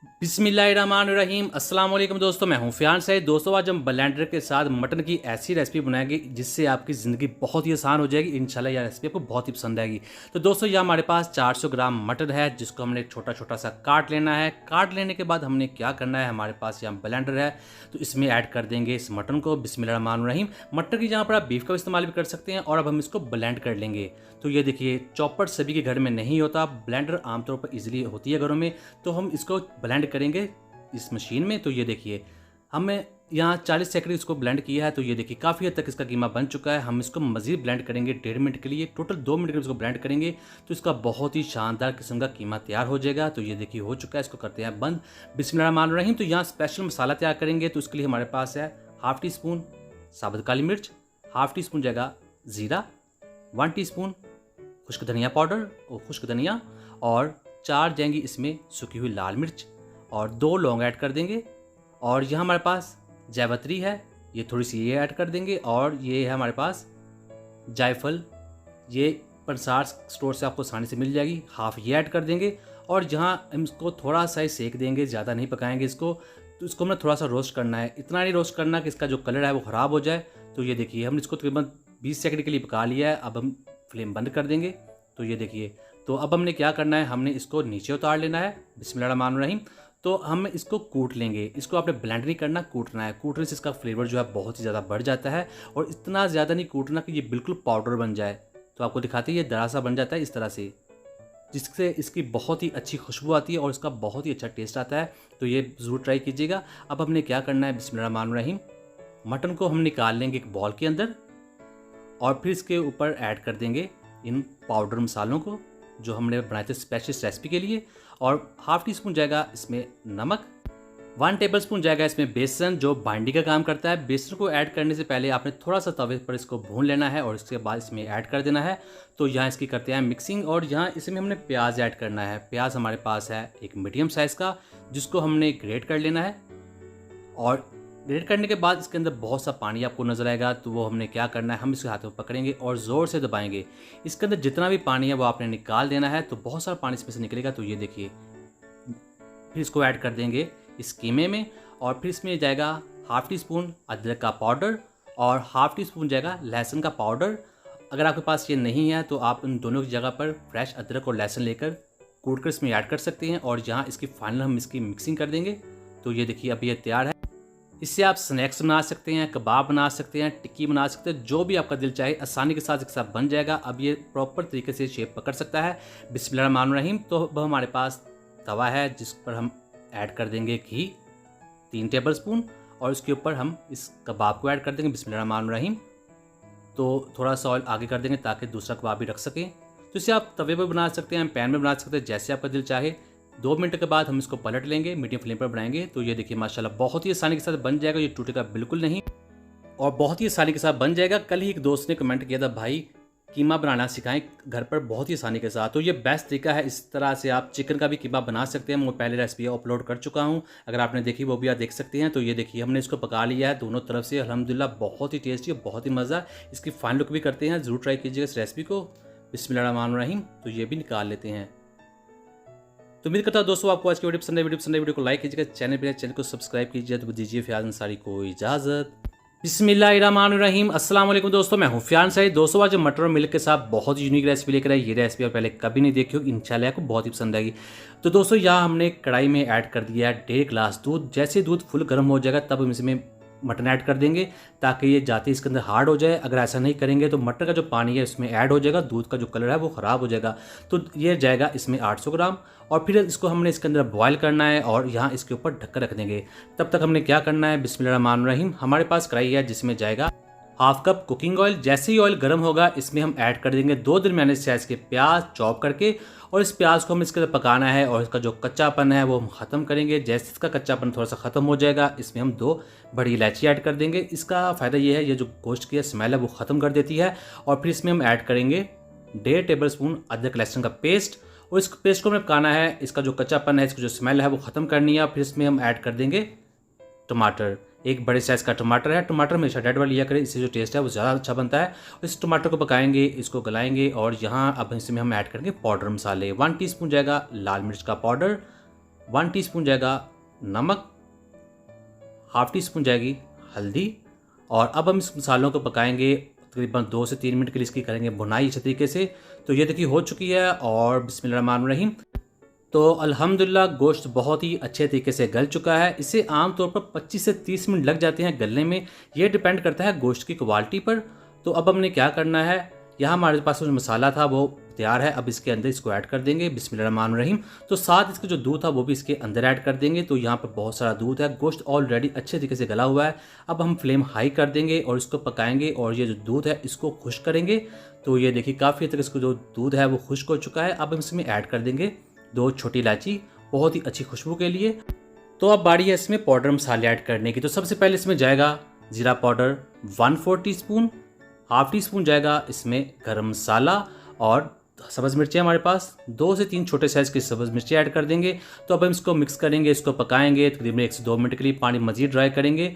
बिस्मिल्लाहिर्रहमानिर्रहीम अस्सलाम वालेकुम दोस्तों, मैं हूं फ़ियान सईद। दोस्तों आज हम ब्लेंडर के साथ मटन की ऐसी रेसिपी बनाएंगे जिससे आपकी ज़िंदगी बहुत ही आसान हो जाएगी। इंशाल्लाह यह रेसिपी आपको बहुत ही पसंद आएगी। तो दोस्तों यह हमारे पास 400 ग्राम मटन है जिसको हमने छोटा छोटा सा काट लेना है। काट लेने के बाद हमने क्या करना है, हमारे पास यहाँ ब्लेंडर है तो इसमें ऐड कर देंगे इस मटन को। बिस्मिल्लाहिर्रहमानिर्रहीम। मटन की जहाँ पर आप बीफ का इस्तेमाल भी कर सकते हैं और अब हम इसको ब्लेंड कर लेंगे। तो ये देखिए, चॉपर सभी के घर में नहीं होता, ब्लेंडर आमतौर पर ईजिली होती है घरों में, तो हम इसको ब्लेंड करेंगे इस मशीन में। तो ये देखिए, हमने यहाँ 40 सेकंड इसको ब्लेंड किया है। तो ये देखिए काफ़ी हद तक इसका कीमा बन चुका है। हम इसको मज़ीद ब्लेंड करेंगे 1.5 मिनट के लिए, टोटल 2 मिनट के लिए इसको ब्लेंड करेंगे तो इसका बहुत ही शानदार किस्म का कीमा तैयार हो जाएगा। तो ये देखिए हो चुका है, इसको करते हैं बंद। बिस्मिल्लाहिर्रहमानिर्रहीम। तो यहाँ स्पेशल मसाला तैयार करेंगे तो इसके लिए हमारे पास है हाफ़ टी स्पून साबुत काली मिर्च, हाफ़ टी स्पून जाएगा ज़ीरा, 1 टीस्पून खुश्क धनिया पाउडर और खुश्क धनिया, और 4 जाएंगी इसमें सूखी हुई लाल मिर्च, और 2 लौंग ऐड कर देंगे। और यहाँ हमारे पास जावित्री है, ये थोड़ी सी ये ऐड कर देंगे। और ये है हमारे पास जायफल, ये पंसार स्टोर से आपको आसानी से मिल जाएगी, हाफ ये ऐड कर देंगे। और यहाँ हम इसको थोड़ा सा ही सेक देंगे, ज़्यादा नहीं पकाएंगे इसको। तो इसको हमें थोड़ा सा रोस्ट करना है, इतना नहीं रोस्ट करना कि इसका जो कलर है वो ख़राब हो जाए। तो ये देखिए हमने इसको तकरीबन 20 सेकंड के लिए पका लिया है। अब हम फ्लेम बंद कर देंगे। तो ये देखिए, तो अब हमने क्या करना है, हमने इसको नीचे उतार लेना है। बिस्मिल्लाहिर्रहमानिर्रहीम। तो हम इसको कूट लेंगे। इसको आपने ब्लेंड नहीं करना, कूटना है। कूटने से इसका फ्लेवर जो है बहुत ही ज़्यादा बढ़ जाता है, और इतना ज़्यादा नहीं कूटना कि ये बिल्कुल पाउडर बन जाए। तो आपको दिखाते हैं ये दरा सा बन जाता है इस तरह से, जिससे इसकी बहुत ही अच्छी खुशबू आती है और इसका बहुत ही अच्छा टेस्ट आता है। तो ये ज़रूर ट्राई कीजिएगा। अब हमने क्या करना है, बिस्मिल्लाहिर्रहमानिर्रहीम, मटन को हम निकाल लेंगे एक बॉल के अंदर, और फिर इसके ऊपर ऐड कर देंगे इन पाउडर मसालों को जो हमने बनाए थे स्पेशल रेसिपी के लिए। और हाफ़ टी स्पून जाएगा इसमें नमक, 1 टेबल स्पून जाएगा इसमें बेसन जो बाइंडिंग का काम करता है। बेसन को ऐड करने से पहले आपने थोड़ा सा तवे पर इसको भून लेना है और इसके बाद इसमें ऐड कर देना है। तो यहाँ इसकी करते हैं मिक्सिंग। और यहाँ इसमें हमने प्याज ऐड करना है। प्याज हमारे पास है एक मीडियम साइज़ का, जिसको हमने ग्रेट कर लेना है। और ग्रेट करने के बाद इसके अंदर बहुत सा पानी आपको नजर आएगा, तो वो हमने क्या करना है, हम इसके हाथों में पकड़ेंगे और ज़ोर से दबाएंगे। इसके अंदर जितना भी पानी है वो आपने निकाल देना है। तो बहुत सारा पानी इसमें से निकलेगा। तो ये देखिए, फिर इसको ऐड कर देंगे इस कीमे में। और फिर इसमें जाएगा हाफ़ टी स्पून अदरक का पाउडर और हाफ़ टी स्पून जाएगा लहसुन का पाउडर। अगर आपके पास ये नहीं है तो आप इन दोनों की जगह पर फ्रेश अदरक और लहसुन लेकर कूट कर इसमें ऐड कर सकते हैं। और यहाँ इसकी फाइनल हम इसकी मिक्सिंग कर देंगे। तो ये देखिए अब ये तैयार है। इससे आप स्नैक्स बना सकते हैं, कबाब बना सकते हैं, टिक्की बना सकते हैं, जो भी आपका दिल चाहे आसानी के साथ एक साथ बन जाएगा। अब ये प्रॉपर तरीके से शेप पकड़ सकता है। बिस्मिल्लाहिर्रहमानिर्रहीम। तो अब हमारे पास तवा है जिस पर हम ऐड कर देंगे घी 3 टेबल स्पून, और उसके ऊपर हम इस कबाब को ऐड कर देंगे। बिस्मिल्लाहिर्रहमानिर्रहीम। तो थोड़ा सा ऑयल आगे कर देंगे ताकि दूसरा कबाब भी रख सकें। तो इसे आप तवे पर बना सकते हैं, पैन में बना सकते हैं, जैसे आपका दिल चाहे। 2 मिनट के बाद हम इसको पलट लेंगे, मीडियम फ्लेम पर बनाएंगे। तो ये देखिए माशाल्लाह बहुत ही आसानी के साथ बन जाएगा, ये टूटेगा बिल्कुल नहीं और बहुत ही आसानी के साथ बन जाएगा। कल ही एक दोस्त ने कमेंट किया था, भाई कीमा बनाना सिखाएं घर पर बहुत ही आसानी के साथ। तो ये बेस्ट तरीका है। इस तरह से आप चिकन का भी कीमा बना सकते हैं। मैं पहले रेसिपी अपलोड कर चुका हूँ, अगर आपने देखी वो भी आप देख सकते हैं। तो ये देखिए हमने इसको पका लिया है दोनों तरफ से, अल्हम्दुलिल्लाह बहुत ही टेस्टी और बहुत ही मज़ा। इसकी फाइनल लुक भी करते हैं, ज़रूर ट्राई कीजिएगा इस रेसिपी को। बिस्मिल्लाहिर्रहमानिर्रहीम। तो ये भी निकाल लेते हैं। तो उम्मीद करता हूँ दोस्तों आपको आज की वीडियो पसंद है। वीडियो को लाइक कीजिएगा, चैनल को सब्सक्राइब कीजिए। तो दीजिए फ़ियान अंसारी को इजाज़त। बिस्मिल्लाहिर्रहमानिर्रहीम। अस्सलाम वालेकुम दोस्तों, मैं हूँ फ़ियान सईद। दोस्तों आज मटर और मिल्क के साथ बहुत ही यूनिक रेसिपी लेकर आई। ये रेसिपी आप पहले कभी नहीं देखी होगी, इंशाल्लाह आपको बहुत ही पसंद आएगी। तो दोस्तों यहाँ हमने कढ़ाई में ऐड कर दिया है 1.5 गिलास दूध। जैसे दूध फुल गर्म हो जाएगा तब हम इसमें मटन ऐड कर देंगे ताकि ये जाते ही इसके अंदर हार्ड हो जाए। अगर ऐसा नहीं करेंगे तो मटर का जो पानी है इसमें ऐड हो जाएगा, दूध का जो कलर है वो ख़राब हो जाएगा। तो ये जाएगा इसमें 800 ग्राम, और फिर इसको हमने इसके अंदर बॉयल करना है और यहाँ इसके ऊपर ढक्कन रख देंगे। तब तक हमने क्या करना है, बिस्मिल्लाहिर्रहमानिर्रहीम, हमारे पास कढ़ाई है जिसमें जाएगा हाफ कप कुकिंग ऑयल। जैसे ही ऑयल गर्म होगा इसमें हम ऐड कर देंगे 2 दरमियाने साइज़ के प्याज चॉप करके, और इस प्याज को हम इसके अंदर पकाना है और इसका जो कच्चापन है वो हम ख़त्म करेंगे। जैसे इसका कच्चापन थोड़ा सा ख़त्म हो जाएगा इसमें हम 2 बड़ी इलायची ऐड कर देंगे। इसका फ़ायदा ये है, ये जो गोश्त की स्मेल है वो ख़त्म कर देती है। और फिर इसमें हम ऐड करेंगे 1.5 टेबल स्पून अदरक लहसुन का पेस्ट, और इस पेस्ट को हमें पकाना है। इसका जो कच्चापन है, इसकी जो स्मेल है वो ख़त्म करनी है। फिर इसमें हम ऐड कर देंगे टमाटर, एक बड़े साइज़ का टमाटर है। टमाटर हमेशा रेड वाला लिया करें, इससे जो टेस्ट है वो ज़्यादा अच्छा बनता है। इस टमाटर को पकाएंगे, इसको गलाएंगे, और यहाँ अब इसमें हम ऐड करेंगे पाउडर मसाले। 1 टीस्पून जाएगा लाल मिर्च का पाउडर, 1 टीस्पून जाएगा नमक, हाफ टी स्पून जाएगी हल्दी। और अब हम इस मसालों को पकाएंगे तकरीबन 2 से 3 मिनट के लिए, इसकी करेंगे भुनाई अच्छे तरीके से। तो ये देखिए हो चुकी है। और बिस्मिल्लाहिर्रहमानिर्रहीम। तो अल्हम्दुलिल्लाह गोश्त बहुत ही अच्छे तरीके से गल चुका है। इसे आमतौर पर 25 से 30 मिनट लग जाते हैं गलने में, ये डिपेंड करता है गोश्त की क्वालिटी पर। तो अब हमने क्या करना है, यहाँ हमारे पास जो मसाला था वो तैयार है। अब इसके अंदर इसको ऐड कर देंगे बिस्मिल्लाहिर्रहमानिर्रहीम। तो साथ इसका जो दूध था वो भी इसके अंदर ऐड कर देंगे। तो यहाँ पर बहुत सारा दूध है, गोश्त ऑलरेडी अच्छे तरीके से गला हुआ है। अब हम फ्लेम हाई कर देंगे और इसको पकाएंगे और ये जो दूध है इसको खुश्क करेंगे। तो ये देखिए काफ़ी हद तक इसको जो दूध है वो खुश्क हो चुका है। अब हम इसमें ऐड कर देंगे 2 छोटी इलायची, बहुत ही अच्छी खुशबू के लिए। तो अब बारी है इसमें पाउडर मसाले ऐड करने की। तो सबसे पहले इसमें जाएगा जीरा powder 1/4 teaspoon, half tea spoon जाएगा इसमें गरम मसाला, और सब्ज़ मिर्ची हमारे पास 2 से 3 छोटे साइज़ की सब्ज़ मिर्ची ऐड कर देंगे। तो अब हम इसको मिक्स करेंगे, इसको पकाएंगे तकरीबन 1 से 2 मिनट के लिए, पानी मज़ीद ड्राई करेंगे।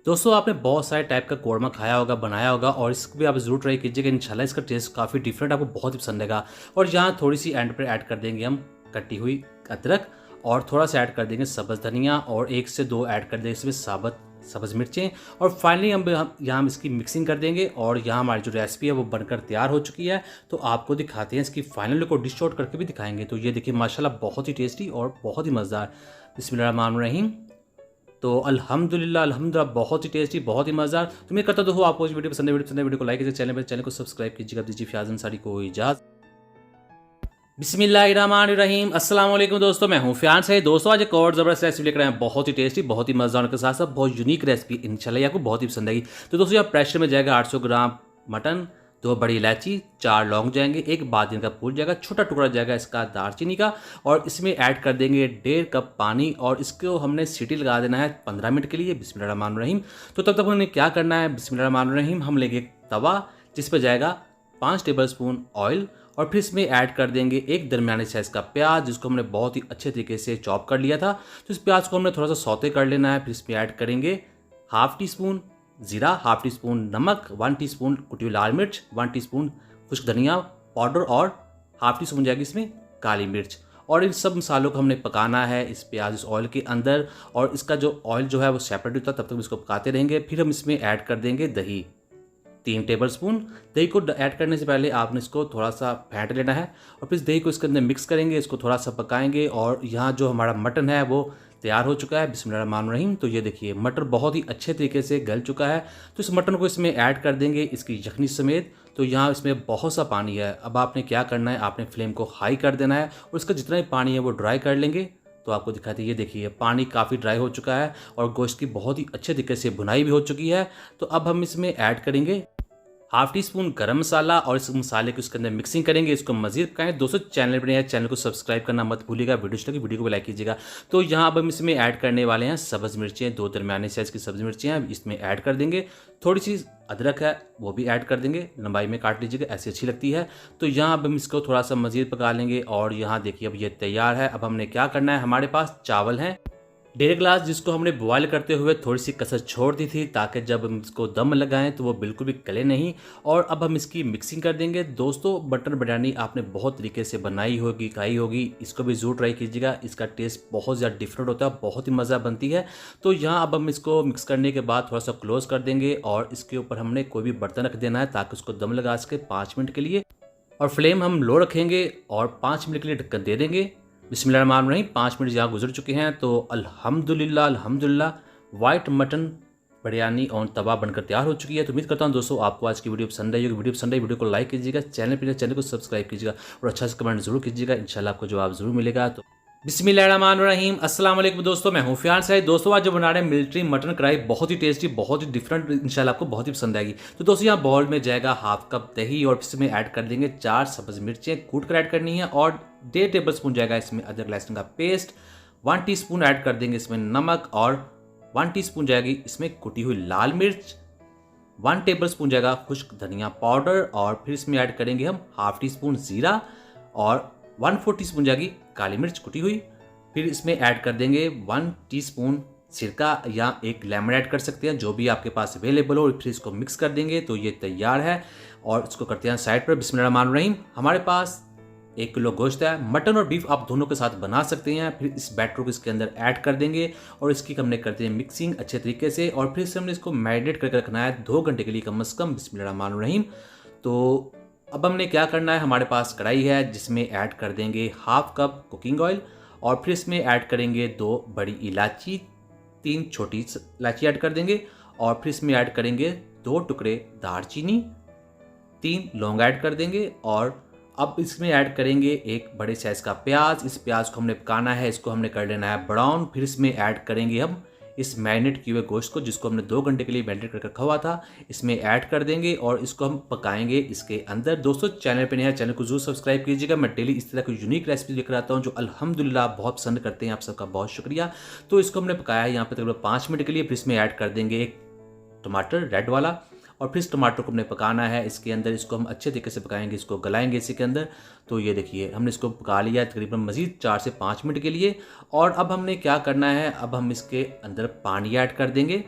दोस्तों आपने बहुत सारे टाइप का कौरमा खाया होगा, बनाया होगा, और इसको भी आप ज़रूर ट्राई कीजिएगा। इंशाल्लाह इसका टेस्ट काफ़ी डिफरेंट, आपको बहुत ही पसंद आएगा। और यहाँ थोड़ी सी एंड पर ऐड कर देंगे हम कटी हुई अदरक, और थोड़ा सा ऐड कर देंगे सब्ज़ धनिया, और 1 से 2 ऐड कर देंगे इसमें साबुत सब्ज़ मिर्चें। और फाइनली हम यहाँ इसकी मिक्सिंग कर देंगे। और यहाँ हमारी जो रेसिपी है वो बनकर तैयार हो चुकी है। तो आपको दिखाते हैं इसकी फाइनल लुक, और डिश आउट करके भी दिखाएंगे। तो ये देखिए माशाल्लाह बहुत ही टेस्टी और बहुत ही मज़ेदार। बिस्मिल्लाहिर्रहमानिर्रहीम। तो अल्हम्दुलिल्लाह बहुत ही टेस्टी, बहुत ही मज़ेदार। तो मैं करता हूँ आपको इस वीडियो पसंद है, वीडियो को लाइक कीजिए, चैनल को सब्सक्राइब कीजिएगा। दीजिए फ़याज़ अंसारी को इजाज़त। बिस्मिल्लाहिर्रहमानिर्रहीम। अस्सलाम वालेकुम दोस्तों, मैं हूं फ़यान सईद। दोस्तों आज एक और ज़बरदस्त रेसिपी लेकर आए हैं, बहुत ही टेस्टी, बहुत ही मज़ेदार के साथ साथ बहुत यूनिक रेसिपी। इंशाल्लाह आपको बहुत ही पसंद आएगी। तो दोस्तों यहाँ प्रेशर में जाएगा 800 ग्राम मटन, 2 बड़ी इलायची, 4 लौंग जाएंगे, 1 बादिन का फूल जाएगा, छोटा टुकड़ा जाएगा इसका दालचीनी का, और इसमें ऐड कर देंगे 1.5 कप पानी, और इसको हमने सीटी लगा देना है 15 मिनट के लिए। बिस्मिल्लाहिर्रहमानिर्रहीम। तो तब तक हमने क्या करना है, बिस्मिल्लाहिर्रहमानिर्रहीम, हम लेंगे तवा जिस पर जाएगा 5 टेबल स्पून ऑयल, और फिर इसमें ऐड कर देंगे एक दरमियाने साइज़ का प्याज, जिसको हमने बहुत ही अच्छे तरीके से चॉप कर लिया था। तो इस प्याज को हमने थोड़ा सा सौते कर लेना है। फिर इसमें ऐड करेंगे हाफ टी स्पून ज़ीरा, हाफ टी स्पून नमक, 1 टीस्पून कुटी हुई लाल मिर्च, 1 टीस्पून खुश्क धनिया पाउडर, और हाफ टी स्पून जाएगी इसमें काली मिर्च। और इन सब मसालों को हमने पकाना है इस प्याज इस ऑयल के अंदर, और इसका जो ऑयल जो है वो सेपरेट होता है, तब तक इसको पकाते रहेंगे। फिर हम इसमें ऐड कर देंगे दही, 3 टेबल स्पून। दही को ऐड करने से पहले आपने इसको थोड़ा सा फेंट लेना है, और फिर दही को इसके अंदर मिक्स करेंगे, इसको थोड़ा सा पकाएंगे। और यहाँ जो हमारा मटन है वो तैयार हो चुका है। बिस्मिल्लाहिर्रहमानिर्रहीम। तो ये देखिए मटर बहुत ही अच्छे तरीके से गल चुका है। तो इस मटन को इसमें ऐड कर देंगे इसकी यखनी समेत। तो यहाँ इसमें बहुत सा पानी है। अब आपने क्या करना है, आपने फ्लेम को हाई कर देना है, और इसका जितना भी पानी है वो ड्राई कर लेंगे। तो आपको दिखाते हैं, ये देखिए पानी काफ़ी ड्राई हो चुका है, और गोश्त की बहुत ही अच्छे तरीके से भुनाई भी हो चुकी है। तो अब हम इसमें ऐड करेंगे हाफ टी स्पून गरम मसाला, और इस मसाले को इसके अंदर मिक्सिंग करेंगे, इसको मज़ीद पकाएं। दोस्तों चैनल पर चैनल को सब्सक्राइब करना मत भूलिएगा, वीडियो को भी लाइक कीजिएगा। तो यहाँ अब हम इसमें ऐड करने वाले हैं सब्ज़ मिर्चें, 2 दरमियाने साइज़ की सब्ज़ मिर्चें हैं, इसमें ऐड कर देंगे। थोड़ी सी अदरक है वो भी ऐड कर देंगे, लंबाई में काट लीजिएगा, ऐसी अच्छी लगती है। तो यहाँ अब हम इसको थोड़ा सा मज़ीद पका लेंगे। और यहाँ देखिए अब ये तैयार है। अब हमने क्या करना है, हमारे पास चावल हैं 1.5 गिलास, जिसको हमने बॉयल करते हुए थोड़ी सी कसर छोड़ दी थी, ताकि जब हम इसको दम लगाएं तो वो बिल्कुल भी गले नहीं। और अब हम इसकी मिक्सिंग कर देंगे। दोस्तों मटन बिरयानी आपने बहुत तरीके से बनाई होगी, खाई होगी, इसको भी ज़रूर ट्राई कीजिएगा। इसका टेस्ट बहुत ज़्यादा डिफरेंट होता है, बहुत ही मज़ा बनती है। तो यहाँ अब हम इसको मिक्स करने के बाद थोड़ा सा क्लोज़ कर देंगे, और इसके ऊपर हमने कोई भी बर्तन रख देना है ताकि उसको दम लगा सके 5 मिनट के लिए। और फ्लेम हम लो रखेंगे, और 5 मिनट के लिए ढक्कन दे देंगे। बिस्मिल्लाहिर्रहमानिर्रहीम। 5 मिनट यहाँ गुजर चुके हैं। तो अल्हम्दुलिल्लाह वाइट मटन बिरयानी और तवा बनकर तैयार हो चुकी है। तो उम्मीद करता हूँ दोस्तों आपको आज की वीडियो पसंद आई होगी। वीडियो को लाइक कीजिएगा, चैनल को सब्सक्राइब कीजिएगा, और अच्छा सा कमेंट जरूर कीजिएगा। इंशाल्लाह आपको जवाब जरूर मिलेगा। तो बिस्मिल्लाहिर्रहमानिर्रहीम। अस्सलाम वालेकुम दोस्तों, मैं हूं फ़यान सईद। दोस्तों आज जो बना रहे हैं मिलिट्री मटन कढ़ाई, बहुत ही टेस्टी, बहुत ही डिफरेंट, इंशाल्लाह आपको बहुत ही पसंद आएगी। तो दोस्तों यहाँ बाउल में जाएगा हाफ कप दही, और इसमें ऐड कर देंगे 4 सब्ज़ मिर्चें कूट कर ऐड करनी है, और 1.5 टेबल स्पून जाएगा इसमें अदरक लहसुन का पेस्ट, 1 टीस्पून ऐड कर देंगे इसमें नमक, और 1 टीस्पून जाएगी इसमें कुटी हुई लाल मिर्च, 1 टेबल स्पून जाएगा खुश्क धनिया पाउडर, और फिर इसमें ऐड करेंगे हम हाफ टी स्पून ज़ीरा, और 1/4 टीस्पून जाएगी काली मिर्च कुटी हुई। फिर इसमें ऐड कर देंगे 1 टीस्पून सिरका, या 1 लेमन ऐड कर सकते हैं, जो भी आपके पास अवेलेबल हो। फिर इसको मिक्स कर देंगे। तो ये तैयार है, और इसको करते हैं साइड पर। बिस्मिल्लाहिर्रहमानिर्रहीम। हमारे पास 1 किलो गोश्त है। मटन और बीफ आप दोनों के साथ बना सकते हैं। फिर इस बैटर को इसके अंदर ऐड कर देंगे और इसकी हमने करते हैं मिक्सिंग अच्छे तरीके से, और फिर से हमने इसको मैरिनेट करके रखना है 2 घंटे के लिए कम से कम। बिस्मिल्लाहिर्रहमानिर्रहीम। तो अब हमने क्या करना है, हमारे पास कढ़ाई है जिसमें ऐड कर देंगे हाफ कप कुकिंग ऑयल, और फिर इसमें ऐड करेंगे 2 बड़ी इलायची, 3 छोटी इलायची ऐड कर देंगे, और फिर इसमें ऐड करेंगे 2 टुकड़े दालचीनी, 3 लौंग ऐड कर देंगे, और अब इसमें ऐड करेंगे 1 बड़े साइज़ का प्याज। इस प्याज को हमने पकाना है, इसको हमने कर लेना है ब्राउन। फिर इसमें ऐड करेंगे हम इस मैरिनेट किए हुए गोश्त को, जिसको हमने 2 घंटे के लिए मैरिनेट करके रखा हुआ था, इसमें ऐड कर देंगे और इसको हम पकाएंगे इसके अंदर। दोस्तों चैनल पे नया है, चैनल को जरूर सब्सक्राइब कीजिएगा। मैं डेली इस तरह की यूनिक रेसिपी लेकर आता हूँ जो अल्हम्दुलिल्लाह आप बहुत पसंद करते हैं। आप सबका बहुत शुक्रिया। तो इसको हमने पकाया है यहाँ पे तकरीबन 5 मिनट के लिए। फिर इसमें ऐड कर देंगे 1 टमाटर रेड वाला, और फिर इस टमाटर को हमने पकाना है इसके अंदर। इसको हम अच्छे तरीके से पकाएंगे, इसको गलाएंगे इसी के अंदर। तो ये देखिए हमने इसको पका लिया है तकरीबन मज़ीद 4 से 5 मिनट के लिए। और अब हमने क्या करना है, अब हम इसके अंदर पानी ऐड कर देंगे,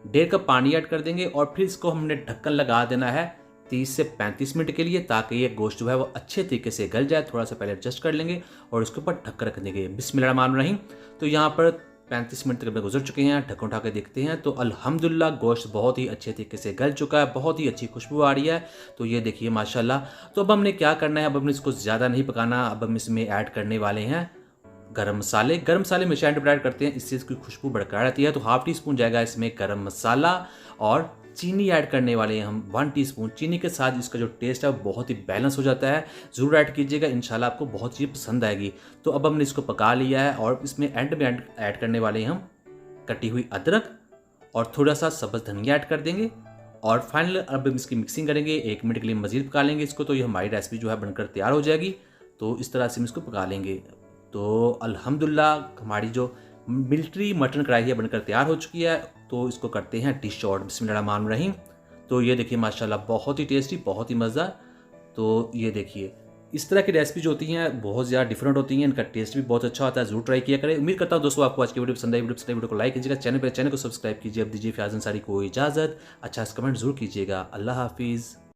1.5 कप पानी ऐड कर देंगे, और फिर इसको हमने ढक्कन लगा देना है 30 से 35 मिनट के लिए, ताकि ये गोश्त जो है वो अच्छे तरीके से गल जाए। थोड़ा सा पहले एडजस्ट कर लेंगे और इसके ऊपर ढक कर रख देंगे। बिस्मिल्लाहिर्रहमानिर्रहीम। तो यहाँ पर 35 मिनट तक गुजर चुके हैं। ढक्कन उठा के देखते हैं तो अल्हम्दुलिल्लाह गोश्त बहुत ही अच्छे तरीके से गल चुका है, बहुत ही अच्छी खुशबू आ रही है। तो ये देखिए माशाल्लाह। तो अब हमने क्या करना है, अब हमने इसको ज़्यादा नहीं पकाना। अब हम इसमें ऐड करने वाले हैं गरम मसाले। गरम मसाले हमेशा ऐड करते हैं, इससे इसकी खुशबू बरकरार रहती है। तो हाफ टी स्पून जाएगा इसमें गरम मसाला, और चीनी ऐड करने वाले हैं हम 1 टीस्पून। चीनी के साथ इसका जो टेस्ट है वो बहुत ही बैलेंस हो जाता है। ज़रूर ऐड कीजिएगा, इंशाल्लाह आपको बहुत चीज़ पसंद आएगी। तो अब हमने इसको पका लिया है, और इसमें एंड में ऐड करने वाले हैं हम कटी हुई अदरक, और थोड़ा सा सब्ज़ धनिया ऐड कर देंगे। और फाइनल अब हम इसकी मिक्सिंग करेंगे, 1 मिनट के लिए मज़ीद पका लेंगे इसको। तो ये हमारी रेसिपी जो है बनकर तैयार हो जाएगी। तो इस तरह से हम इसको पका लेंगे। तो अल्हम्दुलिल्लाह हमारी जो मिलिट्री मटन कढ़ाई है बनकर तैयार हो चुकी है। तो इसको करते हैं डिश आउट। बिस्मिल्लाहिर्रहमानिर्रहीम। तो ये देखिए माशाल्लाह बहुत ही टेस्टी, बहुत ही मज़ेदार। तो ये देखिए इस तरह की रेसिपी जो होती हैं बहुत ज़्यादा डिफरेंट होती हैं, इनका टेस्ट भी बहुत अच्छा होता है। जरूर ट्राई किया करें। उम्मीद करता हूँ दोस्तों आपको आज की वीडियो पसंद आई। वीडियो को लाइक कीजिएगा, चैनल को सब्सक्राइब कीजिए। अब दीजिए फ़याज़ अंसारी को इजाज़त। अच्छा कमेंट जरूर कीजिएगा। अल्लाह हाफिज़।